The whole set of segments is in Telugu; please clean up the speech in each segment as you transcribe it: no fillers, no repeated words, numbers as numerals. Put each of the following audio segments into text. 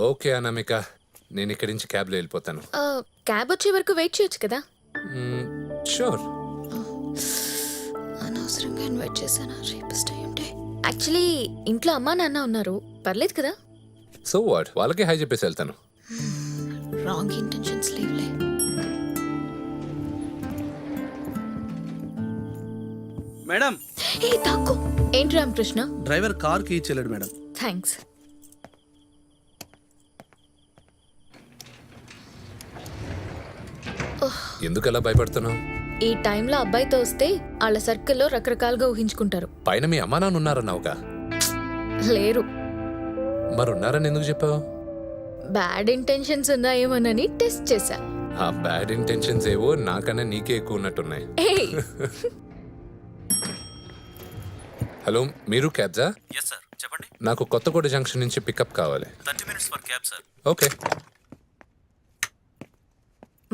ఓకే అనామిక, నేను ఇక్కడి నుంచి క్యాబ్లో వెళ్ళిపోతాను. క్యాబ్ వచ్చే వరకు వెయిట్ చేయొచ్చు కదా. షూర్. అనవసరంగా ఇన్వైట్ చేశాను. రేపస్ట్ అయి ఉంటే. యాక్చువల్లీ ఇంట్లో అమ్మా నాన్న ఉన్నారు, పర్లేదు కదా. సో వాట్, వాళ్ళకి హై చెప్పేసి వెళ్తాను. రాంగ్ ఇంటెన్షన్స్ లేవులే. మేడం, ఏ తాకు. ఏంటి రామకృష్ణ? డ్రైవర్ కార్ కి ఇచ్చేలేడు మేడం. థ్యాంక్స్. ఎందుకు అలా భయపడుతున్నావు? ఈ టైంలో అబ్బాయితో వస్తే వాళ్ళ సర్కిల్లో రకరకాలుగా ఊహించుకుంటారు. పైన మీ అమ్మా నాన్న ఉన్నారన్నావుగా. లేరు. మరి ఉన్నారని ఎందుకు చెప్పావు? బ్యాడ్ ఇంటెన్షన్స్ ఉన్నాయేమోనని టెస్ట్ చేశా. ఆ బ్యాడ్ ఇంటెన్షన్స్ ఏవో నాకన్నా నీకే ఎక్కువ ఉన్నట్టున్నాయి. ఏయ్, హలో, మీరు క్యాబ్జా? ఎస్ సార్, చెప్పండి. నాకు కొత్తగూడ జంక్షన్ నుంచి పికప్ కావాలి. 30 minutes for cab sir. Okay.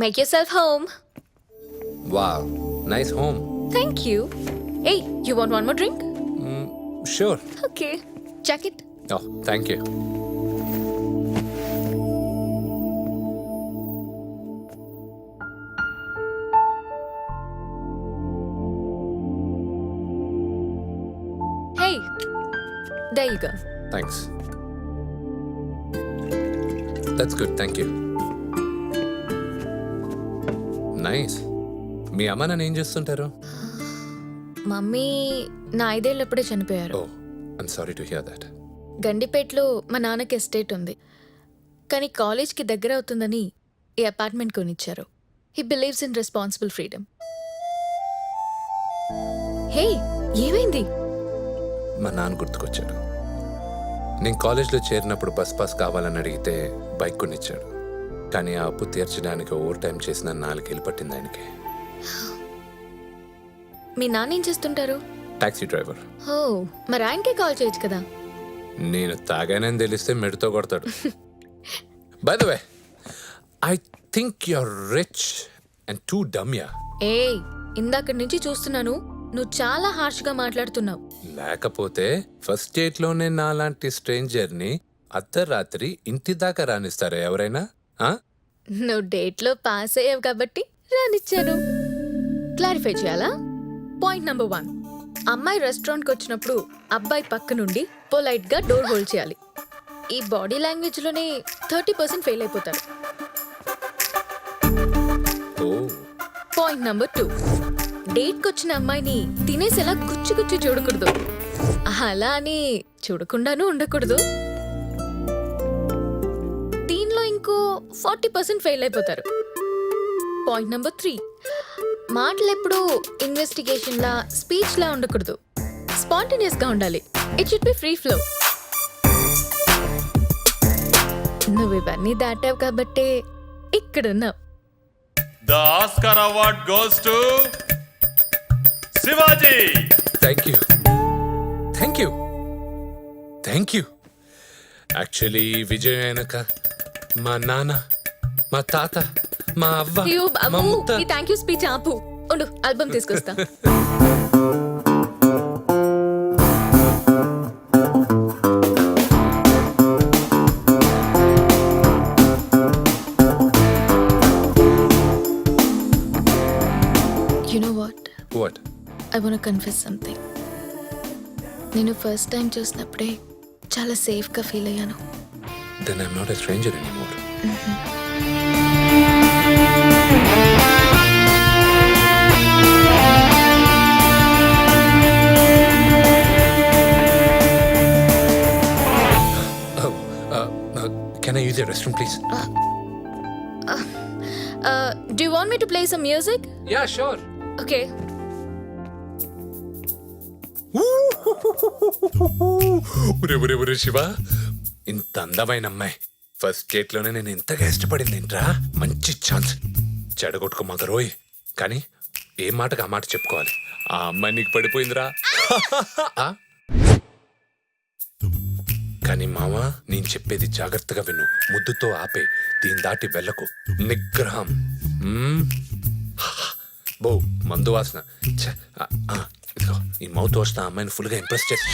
make yourself home. Wow, nice home. Thank you. Hey, you want one more drink? Sure. Okay. Check it. Oh, thank you. Hey, there you go. Thanks. That's good, thank you. Nice. మీ అమ్మ నన్ను ఏం చేస్తుంటారు? మమ్మీ నా 5 ఏళ్ళప్పుడే చనిపోయారు. Oh, I'm sorry to hear that. గండిపేటలో మా నాన్నకి ఎస్టేట్ ఉంది, కానీ కాలేజ్కి దగ్గర అవుతుందని ఈ అపార్ట్మెంట్ కొనిచ్చారు. He believes in responsible freedom. Hey, ఏమైంది? మా నాన్న గుర్తుకొచ్చాడు. నేను కాలేజ్లో చేరినప్పుడు బస్ పాస్ కావాలని అడిగితే బైక్ కొనిచ్చాడు. కానీ ఆ అప్పు తీర్చడానికి ఓవర్ టైం చేసిన 4 ఏళ్ళు పట్టింది ఆయనకి. మీ నాన్న ఏం చేస్తుంటారు? Taxi driver. ఓ, మరి ఆయనకే కాల్ చేయొచ్చు కదా. నేను తాగానని తెలిస్తే మెడతో కొడతాడు. By the way, I think you're rich and too dumb యా. ఏయ్, ఇందాక నుంచి చూస్తున్నాను, నువ్వు చాలా హార్ష్గా మాట్లాడుతున్నావు. లేకపోతే ఫస్ట్ డేట్ లోనే నాలాంటి స్ట్రేంజర్ ని అర్ధరాత్రి ఇంటి దాకా రానిస్తారా ఎవరైనా? నువ్వు డేట్లో పాస్ అయ్యావు కాబట్టి రానిచ్చాను. క్లారిఫై చేయాలా? పాయింట్ నెంబర్ 1, అమ్మాయి రెస్టారెంట్కి వచ్చినప్పుడు అబ్బాయి పక్క నుండి పొలైట్గా డోర్ హోల్డ్ చేయాలి. ఈ బాడీ లాంగ్వేజ్లోనే 30% ఫెయిల్ అయిపోతారు. ఓ, పాయింట్ నెంబర్ 2, డేట్కి వచ్చిన అమ్మాయిని తినేసేలా గుచ్చి గుచ్చి చూడకూడదు. అలా అని చూడకుండానూ ఉండకూడదు. దీనిలో ఇంకో 40% ఫెయిల్ అయిపోతారు. పాయింట్ నెంబర్ 3, మాటలు ఎప్పుడు ఇన్వెస్టిగేషన్ లా స్పీచ్ లా ఉండకూడదు. స్పాంటేనియస్ గా ఉండాలి. It should be free flow. నువ్వు ఇవన్నీ దాటావు కాబట్టే ఇక్కడున్నావు. The Oscar award goes to Shivaji. Thank you, thank you, thank you. Actually Vijay వెనక మా నాన్న, మా తాత, మా అవ్వ, అయ్యో మా బాబు, ముత్త. ఈ థ్యాంక్ యూ స్పీచ్ ఆపు. ఉండు, ఆల్బమ్ తీసుకొస్తా. You know what? What? I want to confess something. నేను ఫస్ట్ టైం చూసినప్పుడే చాలా సేఫ్గా ఫీల్ అయ్యాను. Then I'm not a stranger anymore. Can I use your restroom, please? Do you want me to play some music? Yeah, sure. Okay. ఒరే శివ, ఇంత అందమైన అమ్మాయి ఫస్ట్ డేట్ లోనే నేను ఇంతగా ఇష్టపడింది ఏంట్రా? మంచి ఛాన్స్. చెడగొట్టుకో మగరోయ్. కానీ ఏ మాటకు ఆ మాట చెప్పుకోవాలి. ఆ అమ్మాయి నీకు పడిపోయిందిరా. కానీ మావా, నేను చెప్పేది జాగ్రత్తగా విను. ముద్దుతో ఆపే, దీని దాటి వెళ్ళకు. నిగ్రహం. బో మందు వాసన. ఇదిగో ఈ మౌత్ వాసన అమ్మాయిని ఫుల్గా ఇంప్రెస్ చేసి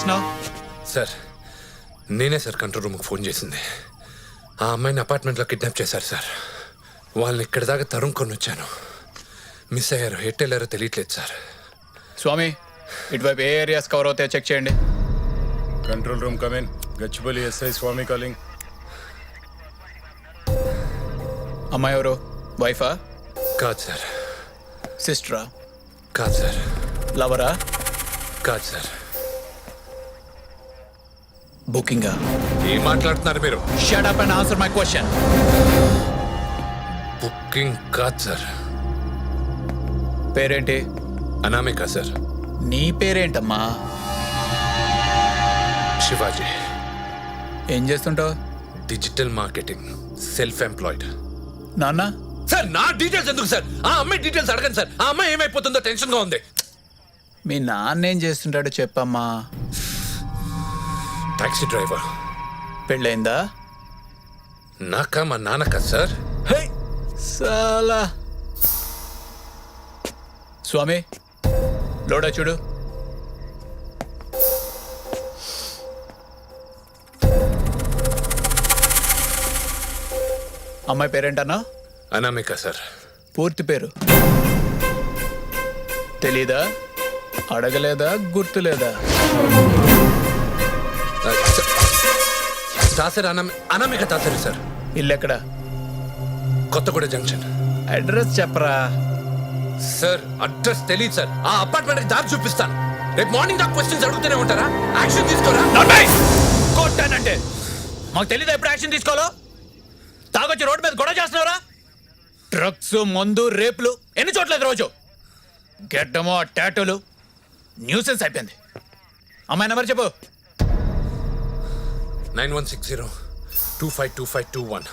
చేస్తున్నావు? సార్ నేనే సార్ కంట్రోల్ రూమ్కి ఫోన్ చేసింది. ఆ అమ్మాయిని అపార్ట్మెంట్లో కిడ్నాప్ చేశారు సార్. వాళ్ళని ఇక్కడి దాకా తరుముకొని వచ్చాను. మిస్ అయ్యారు, ఎట్ వెళ్ళారో తెలియట్లేదు సార్. స్వామి, ఇటువైపు ఏ ఏరియాస్ కవర్ అవుతాయో చెక్ చేయండి. Control room come in. Gachibowli SI Swami calling. అమ్మాయి ఎవరు? వైఫా? కాదు సార్. సిస్టరా? కాదు సార్. లవరా? కాదు సార్. బుకింగా? ఏం మాట్లాడుతున్నారు మీరు? Shut up and answer my question. Booking కాదు సార్. పేరేంటి? అనామిక సార్. నీ పేరేంటమ్మా? శివాజీ. ఏం చేస్తుంటావు? Digital marketing, self employed. నాన్న? సార్ నా డీటెయిల్స్ ఎందుకు సార్? ఆ అమ్మాయి డీటెయిల్స్ అడగండి సార్. ఆ అమ్మాయి ఏమైపోతుందో టెన్షన్గా ఉంది. మీ నాన్న ఏం చేస్తుంటాడో చెప్పమ్మా. Taxi driver. పెళ్ళైందా? నాకా మా నాన్నకా సార్? హే సాలా. స్వామి, లోడా చూడు. అమ్మాయి పేరేంటన్నా? అనామిక సార్. పూర్తి పేరు తెలీదా? అడగలేదా? గుర్తులేదా? దాసరి అనామిక దాసరి సార్. ఇల్లు ఎక్కడ? కొత్తగూడ జంక్షన్. అడ్రస్ చెప్పరా. సార్ అడ్రస్ తెలియదు సార్. ఆ అపార్ట్మెంట్ దారి చూపిస్తాను. రేపు మార్నింగ్ దాకా క్వశ్చన్స్ అడుగుతూనే ఉంటారా? యాక్షన్ తీసుకోరా? కొట్టానంటే మాకు తెలీదా ఎప్పుడు యాక్షన్ తీసుకోవాలో? తాగొచ్చి రోడ్డు మీద గొడవ చేస్తున్నారా? డ్రగ్స్, మందు, రేపులు ఎన్ని చోట్లేదు రోజు. గెడ్డమో టాటోలు న్యూసెన్స్ అయిపోయింది. అమ్మాయి నెంబర్ చెప్పు. 9160252521.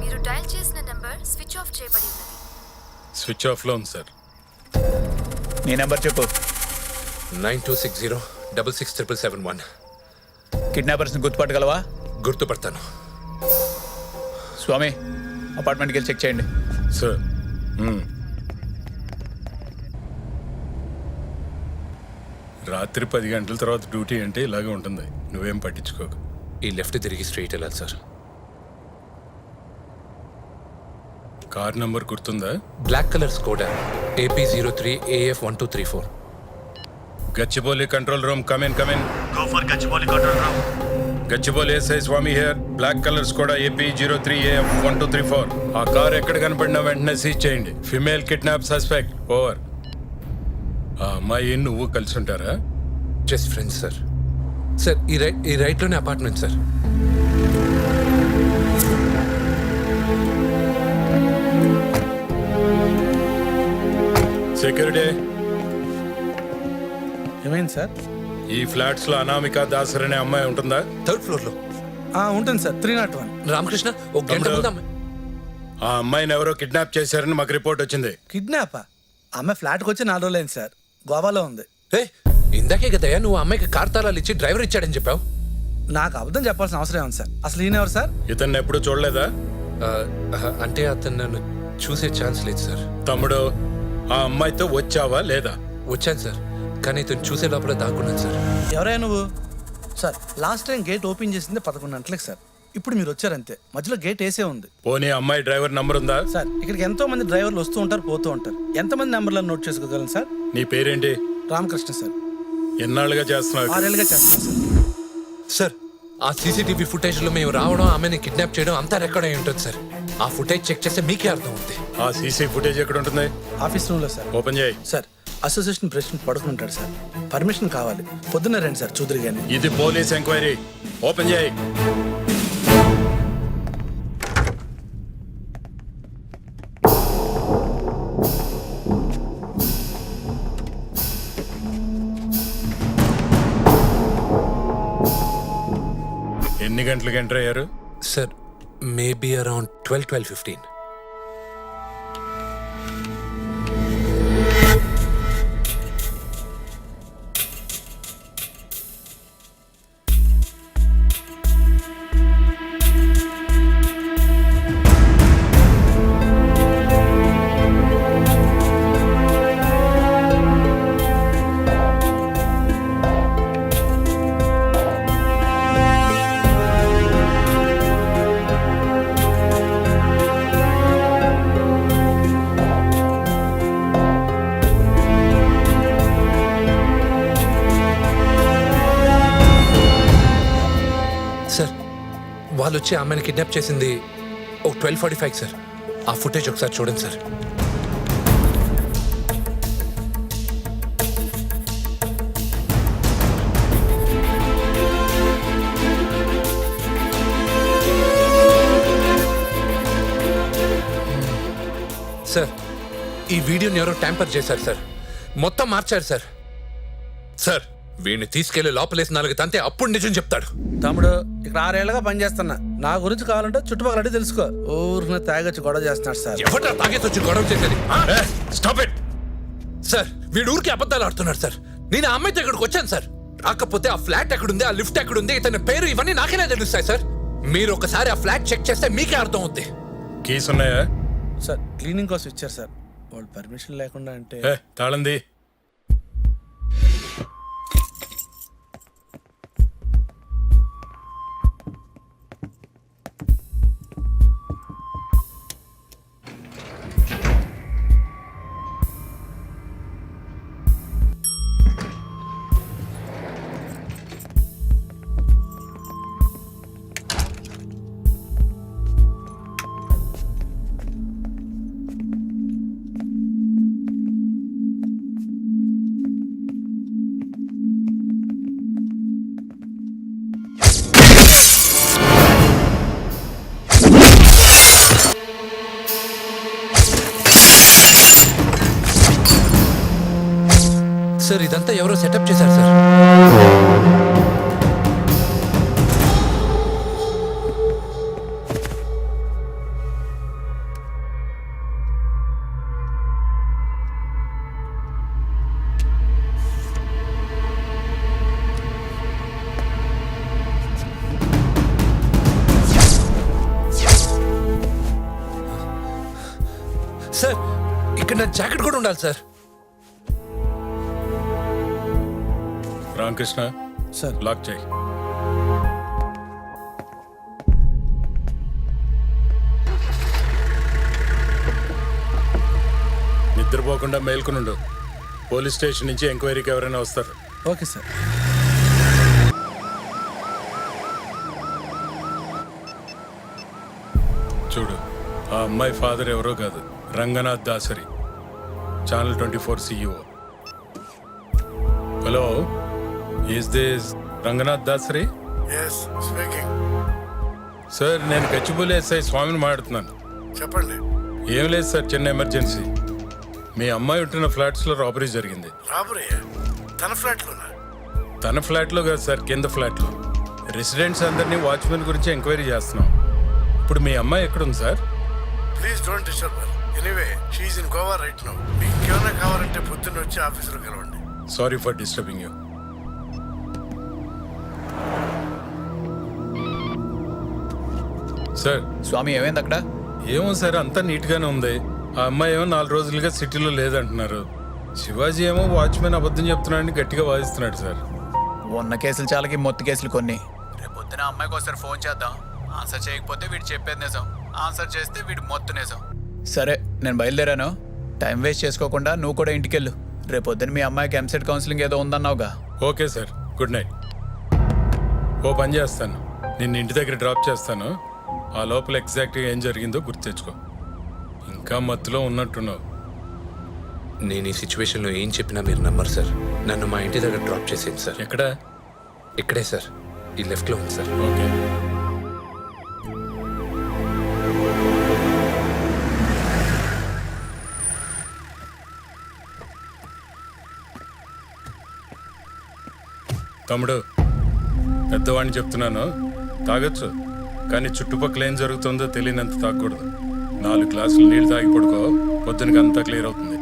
మీరు డయల్ చేసిన నంబర్ స్విచ్ ఆఫ్ చేయబడి ఉన్నది. స్విచ్ ఆఫ్ లో ఉంది సార్. నీ నెంబర్ చెప్పు. 9260667771. కిడ్నాపర్స్ని గుర్తుపట్టగలవా? గుర్తుపడతాను. స్వామి, అపార్ట్మెంట్కి వెళ్ళి చెక్ చేయండి. సార్ రాత్రి 10 గంటల తర్వాత డ్యూటీ అంటే ఇలాగే ఉంటుంది. నువ్వేం పట్టించుకోకు. ఈ లెఫ్ట్ తిరిగి స్ట్రైట్ వెళ్ళాలి సార్. కార్ నంబర్ గుర్తుందా? Black colour Skoda AP03AF1234. Gachibowli control room come in. Go for Gachibowli control room. Gachibowli SI Swamy here. Black colour Skoda AP03AF1234. ఆ కార్ ఎక్కడ కనపడినా వెంటనే సీజ్ చేయండి. Female kidnap suspect. ఓవర్. ఆ అమ్మాయి నువ్వు కలిసి ఉంటారా? Just friends sir. సార్ ఈ రైట్లోనే అపార్ట్మెంట్ సార్. సెక్యూరిటీ. ఏమైంది సార్? ఈ ఫ్లాట్స్ లో అనామిక దాసర్ అనే అమ్మాయి ఉంటుందా? 3rd ఫ్లోర్ లో. ఉంటుంది సార్. 301. రామకృష్ణ ఒక గంట తమ్ముడు. ముందు అమ్మాయి. ఆ అమ్మాయిని ఎవరో కిడ్నాప్ చేశారని మాకు రిపోర్ట్ వచ్చింది. కిడ్నాపా? ఆమె ఫ్లాట్కి వచ్చి 4 రోజులైంది సార్. గోవాలో ఉంది. ఇందాకే కదయ్యా నువ్వు అమ్మాయికి కార్ తాళాలు ఇచ్చి డ్రైవర్ ఇచ్చాడని చెప్పావు. నాకు అబద్ధం చెప్పాల్సిన అవసరం ఉంది సార్. అసలు ఈయన ఎవరు సార్? ఇతన్ని ఎప్పుడు చూడలేదా? అంటే అతను నన్ను చూసే ఛాన్స్ లేదు సార్. తమ్ముడు, ఆ అమ్మాయితో వచ్చావా లేదా? వచ్చాను సార్, కానీ ఇతను చూసే లోపల దాక్కున్నాను సార్. ఎవరైనా నువ్వు? Sir last time gate open చేసింది 11 గంటలకు సార్. ఇప్పుడు మీరు వచ్చారంతే. మధ్యలో గేట్ వేసే ఉంది. పోనీ అమ్మాయి డ్రైవర్ నంబర్ ఉందా? సార్ ఇక్కడికి ఎంతో మంది డ్రైవర్లు వస్తూ ఉంటారు, పోతూ ఉంటారు. ఎంతమంది నెంబర్లను నోట్ చేసుకోగలను సార్? నీ పేరేంటి? రామకృష్ణ సార్. ఎన్నాళ్ళుగా చేస్తున్నావు? 6 ఏళ్ళుగా చేస్తాను సార్. సార్ ఆ సీసీటీవీ ఫుటేజ్ లో మేము రావడం, ఆమెని కిడ్నాప్ చేయడం అంతా రికార్డ్ అయి ఉంటుంది సార్. ఆ ఫుటేజ్ చెక్ చేస్తే మీకే అర్థం అవుతుంది. ఆ సీసీ ఫుటేజ్ ఎక్కడ ఉంటుంది? ఆఫీస్ రూమ్లో సార్. ఓపెన్ చేయి. సార్ అసోసియేషన్ ప్రెసిడెంట్ పడుకుంటాడు సార్. పర్మిషన్ కావాలి. పొద్దున్న రండి సార్, చూదురు గాని. ఇది పోలీస్ ఎంక్వైరీ. ఓపెన్ చేయి. ఎన్ని గంటలకు ఎంటర్ అయ్యారు? Sir maybe around 12:15. వాళ్ళు వచ్చి ఆ అమ్మాయిని కిడ్నాప్ చేసింది ఒక 12:45 సార్. ఆ ఫుటేజ్ ఒకసారి చూడండి సార్. సార్ ఈ వీడియోని ఎవరో ట్యాంపర్ చేశారు సార్. మొత్తం మార్చారు సార్. సార్ వీడిని తీసుకెళ్లి లోపలేసి 4 తంతే అప్పుడు నిజం చెప్తాడు. తమ్ముడు ఇక్కడ 6 ఏళ్ళగా పనిచేస్తున్నా. నా గురించి కావాలంటే చుట్టుపక్కల అడిగి తెలుసుకో. ఊరిని తాగొచ్చి గొడవ చేస్తున్నాడు సార్. ఎవరా తాగేసి వచ్చి గొడవ చేసేది? Stop it. సార్ వీడు ఊరికి అబద్ధాలు ఆడుతున్నాడు సార్. నేను ఆ అమ్మాయితో ఇక్కడికి వచ్చాను సార్. రాకపోతే ఆ ఫ్లాట్ ఎక్కడుంది, ఆ లిఫ్ట్ ఎక్కడుంది, ఇతని పేరు ఇవన్నీ నాకేలా తెలుస్తాయి సార్. మీరు ఒకసారి ఆ ఫ్లాట్ చెక్ చేస్తే మీకే అర్థం అవుద్ది. కీస్ ఉన్నాయా? సార్ క్లీనింగ్ కోసం ఇచ్చారు సార్. వాళ్ళు పర్మిషన్ లేకుండా అంటే తాళంది. సార్ ఇదంతా ఎవరో సెటప్ చేశారు సార్. సార్ ఇక్కడ నా జాకెట్ కూడా ఉండాలి సార్. రామకృష్ణ సార్ లాక్ చేయి. నిద్రపోకుండా మేల్కొనుండు. పోలీస్ స్టేషన్ నుంచి ఎంక్వైరీకి ఎవరైనా వస్తారు. Okay sir. చూడు, ఆ అమ్మాయి ఫాదర్ ఎవరో కాదు, Ranganath Dasari, channel 24 CEO. Hello, is this Ranganath Dasari? Sir నేను గచ్చిబౌలి ఎస్ఐ స్వామిని మాట్లాడుతున్నాను. చెప్పండి. ఏం లేదు సార్, చిన్న ఎమర్జెన్సీ. మీ అమ్మాయి ఉంటున్న ఫ్లాట్స్లో రాబరీ జరిగింది. రాబరీ తన ఫ్లాట్లోనా? తన ఫ్లాట్లో కాదు సార్, కింద ఫ్లాట్లో. రెసిడెంట్స్ అందరినీ వాచ్మెన్ గురించి ఎంక్వైరీ చేస్తున్నాం. ఇప్పుడు మీ అమ్మాయి ఎక్కడుంది sir? Please don't disturb her. Anyway she is in Goa right now. మీకు ఇంకేమైనా కావాలంటే పొద్దున్న వచ్చి ఆఫీసులో కలవండి. Sorry for disturbing you. Sir Swami ఏమైంది అక్కడ? ఏమో సార్, అంతా నీట్గానే ఉంది. ఆ అమ్మాయి ఏమో 4 రోజులుగా సిటీలో లేదంటున్నారు. శివాజీ ఏమో వాచ్మెన్ అబద్ధం చెప్తున్నాడని గట్టిగా వాదిస్తున్నాడు సార్. ఉన్న కేసులు చాలకి మొత్తం కేసులు కొన్ని. రేపు పొద్దున అమ్మాయికి ఒకసారి ఫోన్ చేద్దాం. ఆన్సర్ చేయకపోతే వీడు చెప్పేది నిజం, ఆన్సర్ చేస్తే వీడు మొత్తం నిజం. సరే నేను బయలుదేరాను. టైం వేస్ట్ చేసుకోకుండా నువ్వు కూడా ఇంటికెళ్ళు. రేపు పొద్దున మీ అమ్మాయికి ఎంసెట్ కౌన్సిలింగ్ ఏదో ఉందన్నావుగా. Okay sir, good night. ఓ పని చేస్తాను, నిన్ను ఇంటి దగ్గర డ్రాప్ చేస్తాను. ఆ లోపల ఎగ్జాక్ట్గా ఏం జరిగిందో గుర్తు తెచ్చుకో. ఇంకా మత్తులో ఉన్నట్టున్నావు. నేను ఈ సిచ్యువేషన్లో ఏం చెప్పినా మీరు నమ్మరు సార్. నన్ను మా ఇంటి దగ్గర డ్రాప్ చేసేయండి సార్. ఎక్కడ? ఇక్కడే సార్, ఈ లెఫ్ట్లో ఉంది సార్. ఓకే. తమ్ముడు, పెద్దవాడిని చెప్తున్నాను, తాగొచ్చు, కానీ చుట్టుపక్కల ఏం జరుగుతుందో తెలియనంత తాగకూడదు. 4 గ్లాసులు నీళ్ళు తాగి పడుకో, పొద్దునకి అంతా క్లియర్ అవుతుంది.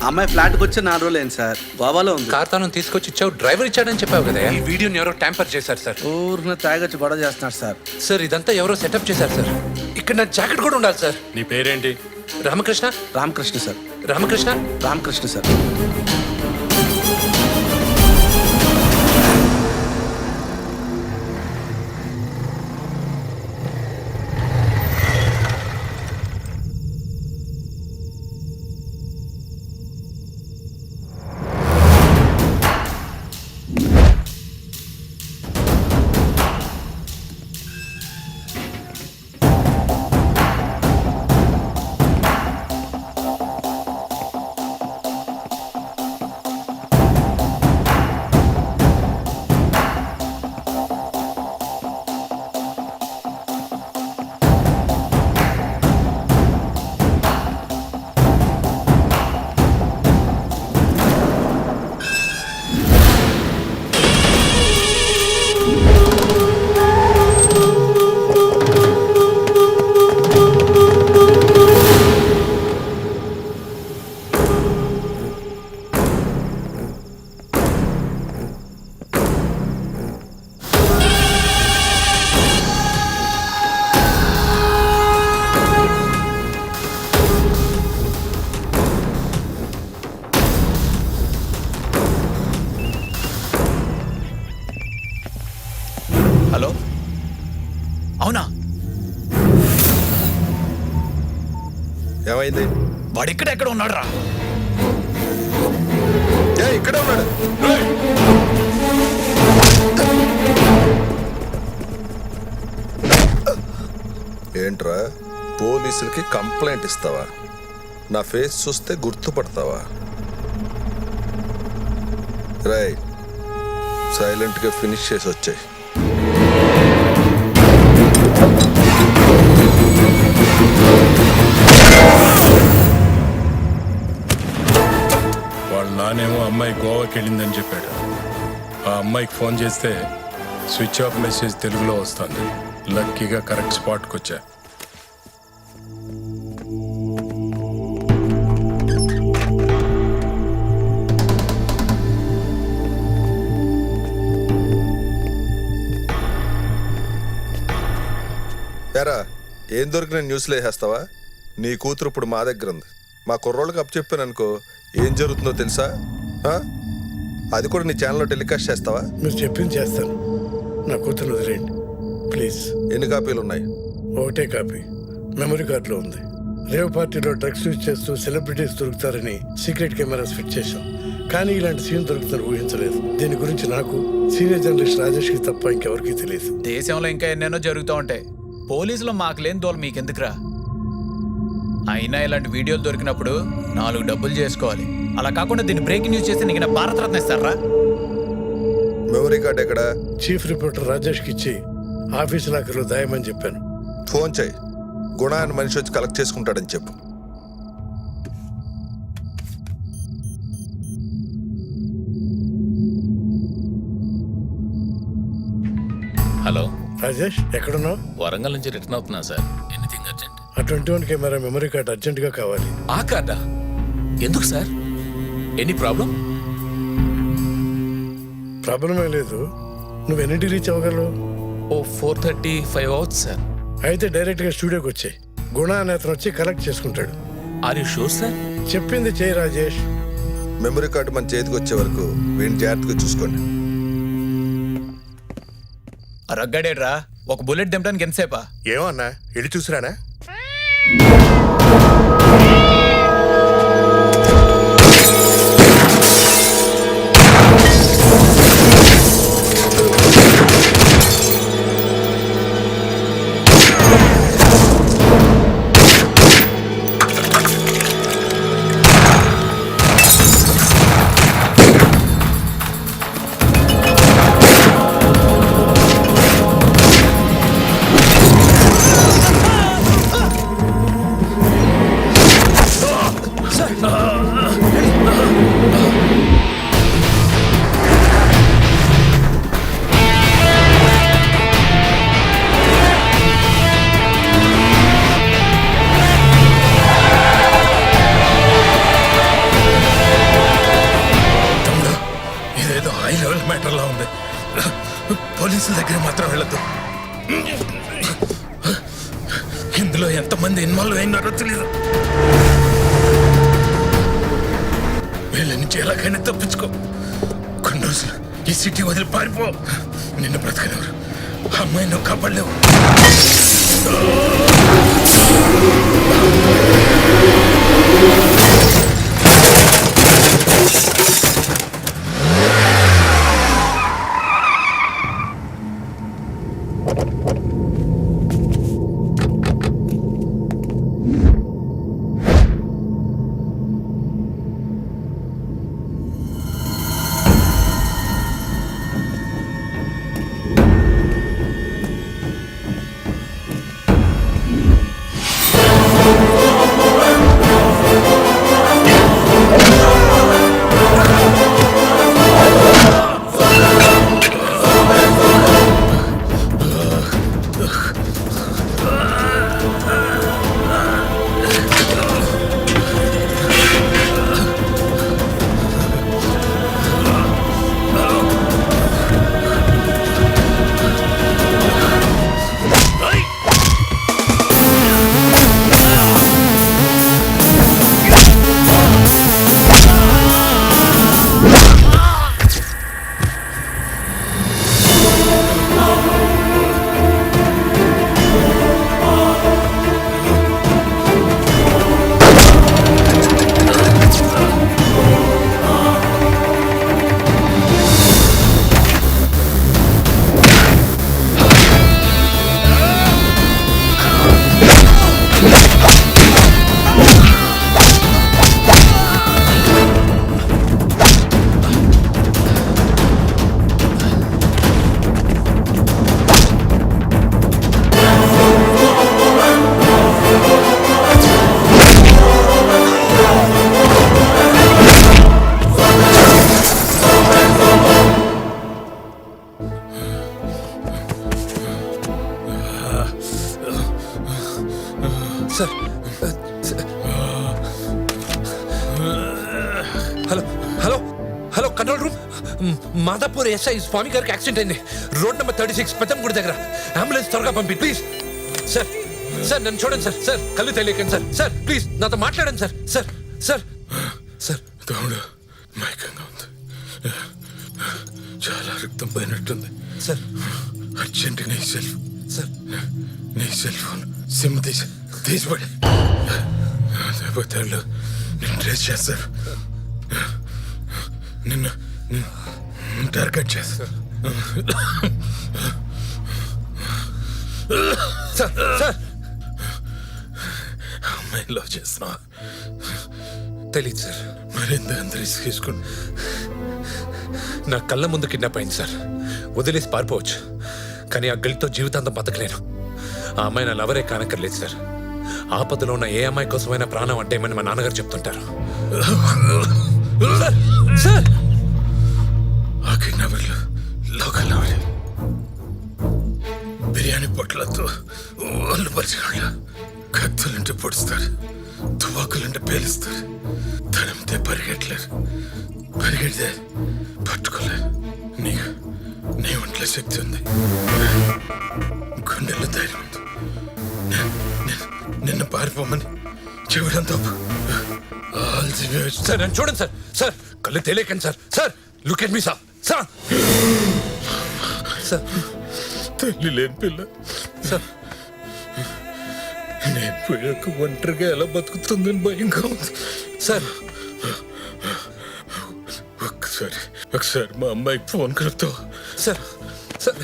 అమ్మాయి ఫ్లాట్కి వచ్చి 4 రోజులు అయింది సార్. గోవాలో ఉంది. కార్ తాను తీసుకొచ్చి ఇచ్చావు, డ్రైవర్ ఇచ్చాడని చెప్పావు కదా. ఈ వీడియోని ఎవరో ట్యాంపర్ చేశారు సార్. ఊరిని తాగొచ్చి గొడవ చేస్తున్నారు సార్. సార్ ఇదంతా ఎవరో సెటప్ చేశారు సార్. ఇక్కడ నా జాకెట్ కూడా ఉండాలి సార్. నీ పేరేంటి? Ramakrishna. Ramakrishna sir. Ramakrishna. Ramakrishna sir. Hello, అవునా? ఏమైంది? వాడు ఎక్కడ ఉన్నాడు రా? ఇక్కడే ఉన్నాడు. ఏంట్రా పోలీసులకి కంప్లైంట్ ఇస్తావా? నా ఫేస్ చూస్తే గుర్తుపడతావా? రై సైలెంట్గా ఫినిష్ చేసి వచ్చాయి. వాళ్ళ నానేమో అమ్మాయి గోవాకి వెళ్ళిందని చెప్పాడు. ఆ అమ్మాయికి ఫోన్ చేస్తే స్విచ్ ఆఫ్ మెసేజ్ తెలుగులో వస్తుంది. లక్కీగా కరెక్ట్ స్పాట్కి వచ్చా. ఎరా ఏం దొరికిన న్యూస్లో వేసేస్తావా? నీ కూతురు ఇప్పుడు మా దగ్గర ఉంది. మా కుర్రోళ్ళకి అప్పు చెప్పాను అనుకో, ఏం జరుగుతుందో తెలుసా? అది కూడా నీ ఛానల్లో టెలికాస్ట్ చేస్తావా? మీరు చెప్పింది చేస్తాను. నా కూతురు వదిలేయండి ప్లీజ్. ఎన్ని కాపీలు ఉన్నాయి? ఒకటే కాపీ మెమరీ కార్డులో ఉంది. రేవ్ పార్టీలో డ్రగ్స్ యూజ్ చేస్తూ సెలబ్రిటీస్ దొరుకుతారని సీక్రెట్ కెమెరాస్ ఫిట్ చేశాం. కానీ ఇలాంటి సీన్ దొరుకుతారు ఊహించలేదు. దీని గురించి నాకు సీనియర్ జర్నలిస్ట్ రాజేష్కి తప్ప ఇంకెవరికీ తెలియదు. దేశంలో ఇంకా ఎన్నెన్నో జరుగుతూ ఉంటాయి. పోలీసులు మాకు లేని దోలు మీకెందుకురా? అయినా ఇలాంటి వీడియోలు దొరికినప్పుడు 4 డబ్బులు చేసుకోవాలి. అలా కాకుండా దీన్ని బ్రేకింగ్ న్యూస్ చేస్తే నీకు భారతరత్న ఇస్తారా? మెమరీ కార్డ్ ఎక్కడ? చీఫ్ రిపోర్టర్ రాజేష్కి ఇచ్చి ఆఫీస్ లాకర్లో దాయమని చెప్పాను. ఫోన్ చేయి. గుణ అని మనిషి వచ్చి కలెక్ట్ చేసుకుంటాడని చెప్పు. హలో రాజేష్, ఎక్కడున్నావు? వరంగల్ నుంచి రిటర్న్ అవుతున్నా సార్. Anything urgent? ఆ 21 కెమెరా మెమరీ కార్డ్ అర్జెంటుగా కావాలి. ఆ కార్డా? ఎందుకు సార్? Any problem? ప్రాబ్లమే లేదు. నువ్వు ఎన్నింటికి రీచ్ అవ్వగలవు? ఓ 4:35 అవచ్చు సార్. అయితే డైరెక్ట్గా స్టూడియోకి వచ్చాయి. గుణ అనే అతను వచ్చి కలెక్ట్ చేసుకుంటాడు. Are you sure sir? చెప్పింది చేయి రాజేష్. మెమరీ కార్డు మన చేతికి వచ్చే వరకు వీడిని జాగ్రత్తగా చూసుకోండి. రగ్గాడేడ్రా, ఒక బుల్లెట్ దింపడానికి ఎంతసేపా? ఏమన్నా వెళ్ళి చూసిరానా? పోలీసుల దగ్గర మాత్రం వెళ్ళదు. ఇందులో ఎంతమంది ఇన్వాల్వ్ అయినారో తెలీదు. వీళ్ళ నుంచి ఎలాగైనా తప్పించుకో. కొన్ని రోజులు ఈ సిటీ వదిలి పారిపో. నిన్ను బ్రతకనివ్వరు. ఆ అమ్మాయి నువ్వు కాపాడలేవు. Sir hello hello hello control room. Madhapur SI Swami గారికి యాక్సిడెంట్ అయింది. రోడ్ నెంబర్ 36 పెద్దంగుడి దగ్గర. అంబులెన్స్ త్వరగా పంపి ప్లీజ్. సార్ సార్ నన్ను చూడండి సార్. సార్ కళ్ళు తెలియకండి సార్. సార్ ప్లీజ్ నాతో మాట్లాడండి సార్. సార్ సార్ సార్ తమ్ముడు మైకంగా ఉంది. చాలా రక్తం పోయినట్టుంది. సార్ అర్జెంట్ నీ సెల్ఫ్ సార్ నీ సెల్ ఫోన్ సిమ్ తీసిపడి పోతాళ్ళు నిన్ను ట్రేస్ చేస్తారు. నిన్ను టార్గెట్ చేస్తారు. సార్ సార్ అమ్మాయి లవ్ చేస్తున్నావా? తెలీదు సార్. మరింత అంత రిస్క్ తీసుకుని నా కళ్ళ ముందు కిడ్నాప్ అయింది సార్. వదిలేసి పారిపోవచ్చు, కానీ ఆ గిల్ట్తో జీవితాంతం బతకలేను. ఆ అమ్మాయి నా లవరే కానక్కర్లేదు సార్. ఆపదలో ఉన్న ఏ అమ్మాయి కోసమైనా ప్రాణం అంటే ఏమని మా నాన్నగారు చెప్తుంటారు. సార్ సార్ ఆ కిడ్నాపర్లు లోకల్ బిర్యానీ పొట్లతో వాళ్ళు పరిచయం. కత్తులుంటే పొడుస్తారు, తుపాకులుంటే పేలుస్తారు. తనంతే పరిగెట్టలేరు. పరిగెడితే పట్టుకోలేరు. నీ ఒంట్లో శక్తి ఉంది, గుండెల్లో ధైర్యం ఉంది. నిన్ను పారిపోమని చెప్పడం తప్పు. సార్ నన్ను చూడండి సార్. సార్ కళ్ళు తెలియకండి sir. Sir look at me sir. Sir sir తల్లి లేని పిల్ల సార్ నేను పోయాక ఒంటరిగా ఎలా బతుకుతుందని భయంగా ఉంది సార్. ఒకసారి మా అమ్మాయికి ఫోన్ కలుపుతావా? సార్ సార్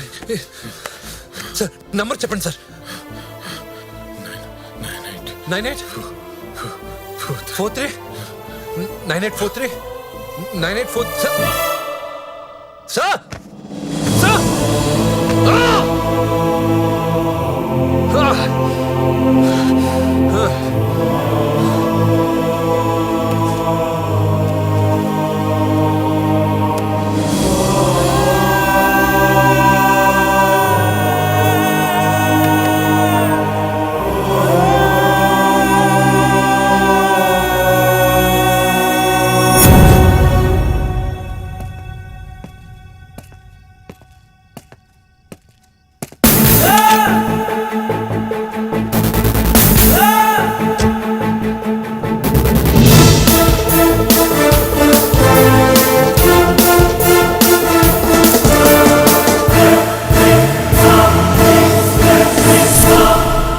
సార్ నంబర్ చెప్పండి సార్. 9843 9843 9843 సార్.